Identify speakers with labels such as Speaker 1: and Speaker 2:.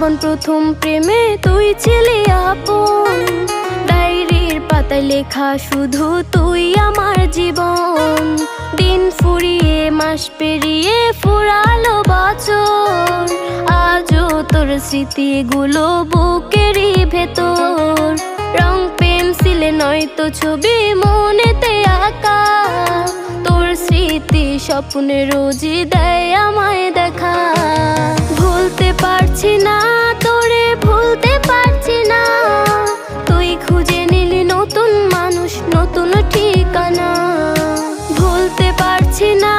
Speaker 1: জীবন প্রথম প্রেমে তুই ছিলি আপন। ডায়েরির পাতায় লেখা শুধু তুই আমার জীবন। দিন ফুরিয়ে মাস পেরিয়ে ফুরালো বছর, আজও তোর স্মৃতিগুলো বুকেরই ভেতর। রং পেন্সিলে নয়তো ছবি মনেতে আঁকা, তোর স্মৃতি স্বপ্নে রোজই দেয় আমায় দেখা। ভুলতে পারছি না তোরে, ভুলতে পারছি না, তুই খুঁজে নিলি নতুন মানুষ, নতুন ঠিকানা। ভুলতে পারছি না